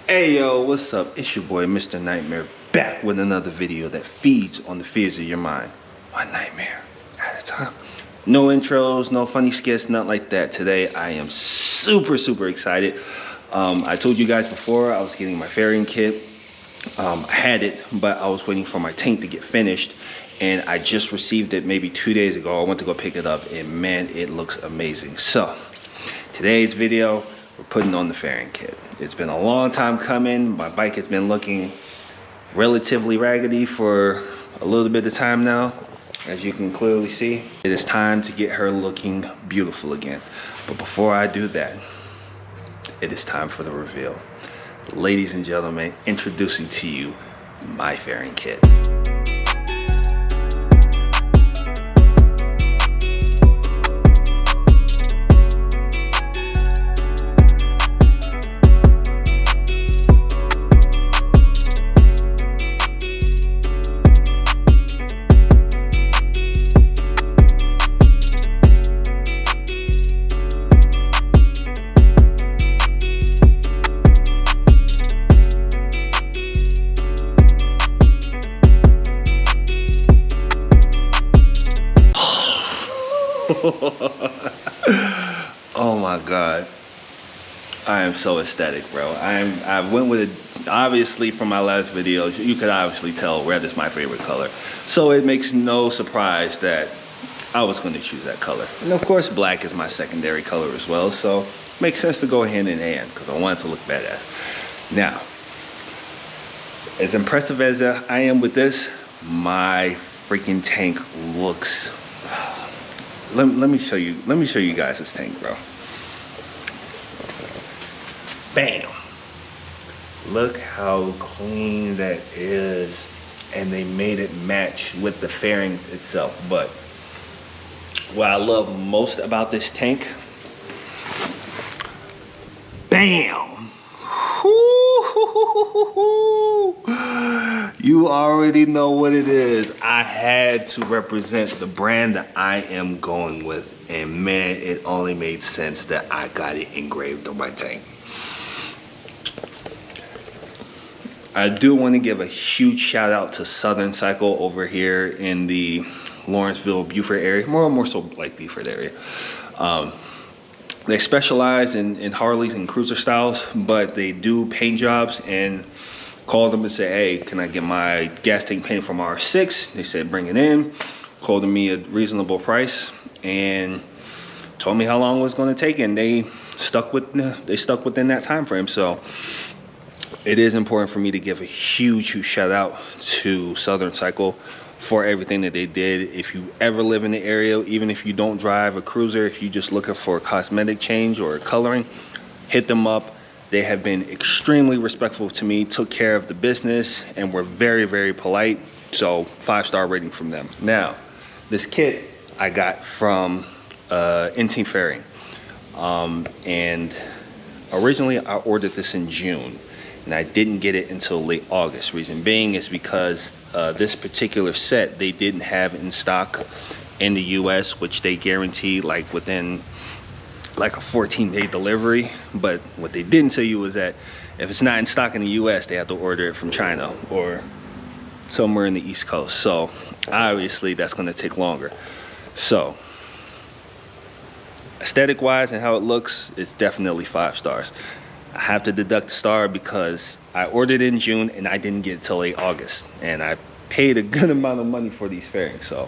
Hey yo, what's up? It's your boy Mr. Nightmare, back with another video that feeds on the fears of your mind. One nightmare at a time. No intros, no funny skits, nothing like that. Today I am super excited. I told you guys before I was getting my fairing kit. I had it, but I was waiting for my tank to get finished, and I just received it maybe 2 days ago. I went to go pick it up, and man, it looks amazing. So today's video, we're putting on the fairing kit. It's been a long time coming. My bike has been looking relatively raggedy for a little bit of time now, as you can clearly see. It is time to get her looking beautiful again. But before I do that, it is time for the reveal. Ladies and gentlemen, introducing to you my fairing kit. Oh my god, I am so ecstatic, bro. I went with it, obviously from my last video, you could obviously tell red is my favorite color, so it makes no surprise that I was going to choose that color. And of course black is my secondary color as well, so it makes sense to go hand in hand because I want it to look badass. Now, as impressive as I am with this, my freaking tank looks, let me show you guys this tank, bro. Bam! Look how clean that is, and they made it match with the fairings itself. But what I love most about this tank, bam! You already know what it is. I had to represent the brand that I am going with, and man, it only made sense that I got it engraved on my tank. I do want to give a huge shout out to Southern Cycle over here in the Lawrenceville, Beaufort area, more so like Beaufort area. They specialize in Harleys and cruiser styles, but they do paint jobs, and called them and said, hey, can I get my gas tank painted from R6? They said, bring it in. Quoted me a reasonable price and told me how long it was going to take, and they stuck within that time frame. So it is important for me to give a huge shout out to Southern Cycle for everything that they did. If you ever live in the area, even if you don't drive a cruiser, if you're just looking for a cosmetic change or coloring, hit them up. They have been extremely respectful to me, took care of the business, and were very polite. So 5-star rating from them. Now, this kit I got from NT-Fairings, and originally I ordered this in June, and I didn't get it until late August. Reason being is because this particular set they didn't have in stock in the US, which they guarantee like within like a 14-day delivery. But what they didn't tell you was that if it's not in stock in the US, they have to order it from China or somewhere in the East Coast. So obviously that's going to take longer. So aesthetic wise and how it looks, it's definitely 5 stars. I have to deduct a star because I ordered in June and I didn't get it till late August, and I paid a good amount of money for these fairings. So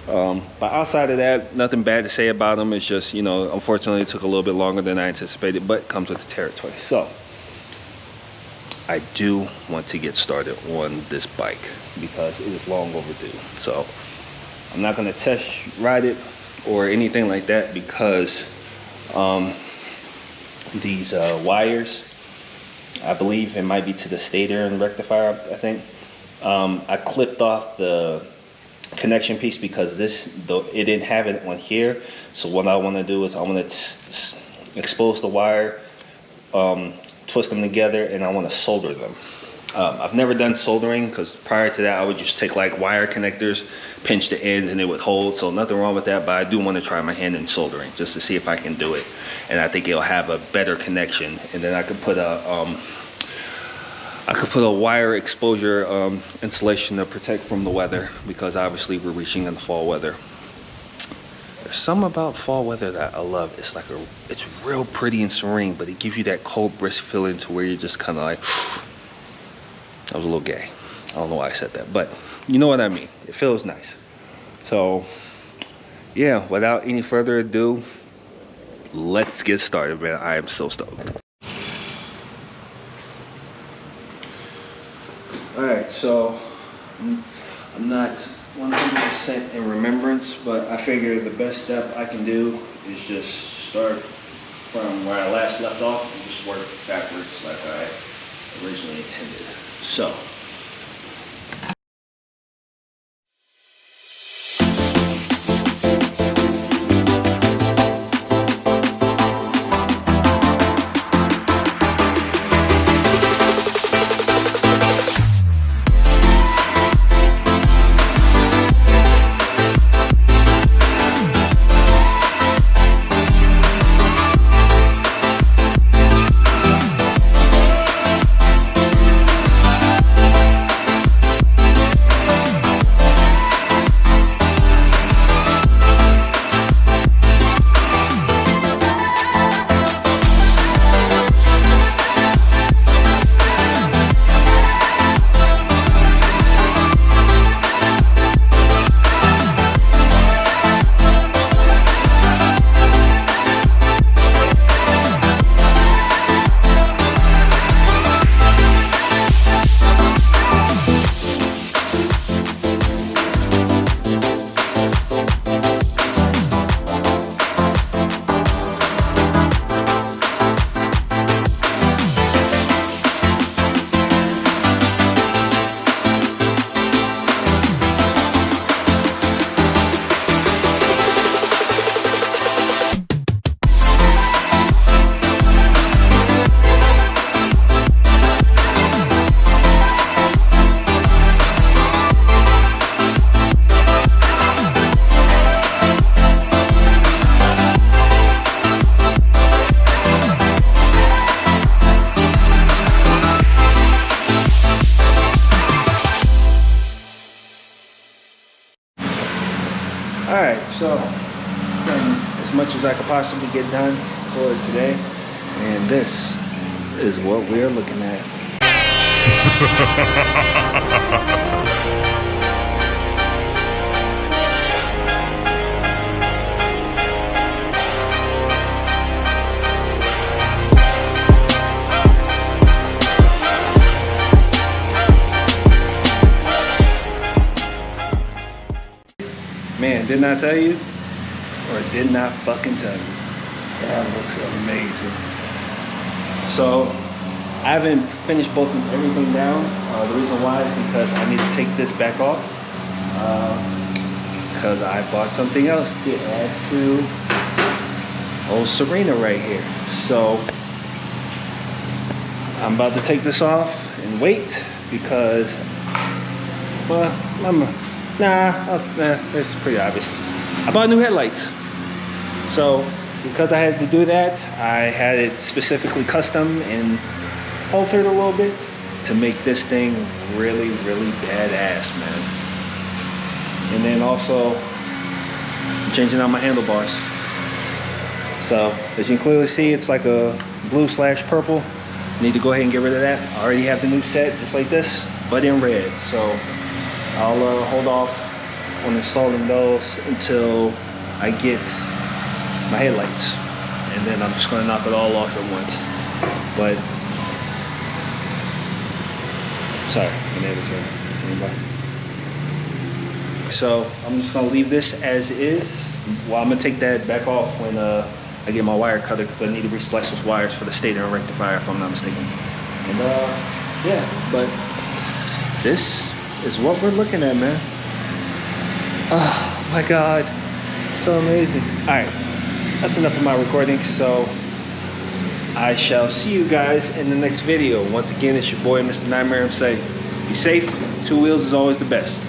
but outside of that, nothing bad to say about them. It's just, you know, unfortunately it took a little bit longer than I anticipated, but it comes with the territory. So I do want to get started on this bike because it is long overdue. So I'm not going to test ride it or anything like that because these wires, I believe it might be to the stator and rectifier, I think. I clipped off the connection piece because it didn't have it on here. So what I want to do is I want to expose the wire, twist them together, and I want to solder them. I've never done soldering because prior to that I would just take like wire connectors, pinch the ends, and it would hold. So nothing wrong with that, but I do want to try my hand in soldering just to see if I can do it, and I think it'll have a better connection. And then I could put a I could put a wire exposure insulation to protect from the weather, because obviously we're reaching into fall weather. There's something about fall weather that I love. It's like it's real pretty and serene, but it gives you that cold, brisk feeling to where you're just kind of like, that was a little gay. I don't know why I said that, but you know what I mean. It feels nice. So yeah, without any further ado, let's get started, man. I am so stoked. All right, so I'm not 100% in remembrance, but I figure the best step I can do is just start from where I last left off and just work backwards like I originally intended. So. All right, so done as much as I could possibly get done for today, and this is what we're looking at. Man, didn't I tell you? Or did not fucking tell you? That looks amazing. So, I haven't finished bolting everything down. The reason why is because I need to take this back off. Because I bought something else to add to old Serena right here. So, I'm about to take this off and wait because, well, it's pretty obvious. I bought new headlights. So because I had to do that, I had it specifically custom and altered a little bit to make this thing really, really badass, man. And then also changing out my handlebars. So as you can clearly see, it's like a blue/purple. Need to go ahead and get rid of that. I already have the new set just like this, but in red. So I'll hold off on installing those until I get my headlights, and then I'm just going to knock it all off at once. But sorry, my neighbor's here. So I'm just going to leave this as is. Well, I'm going to take that back off when I get my wire cutter, because I need to resplice those wires for the stator and rectifier, if I'm not mistaken. And yeah, but this is what we're looking at, man. Oh my God, so amazing. All right, that's enough of my recording. So I shall see you guys in the next video. Once again, it's your boy, Mr. Nightmare. I'm saying, be safe. 2 wheels is always the best.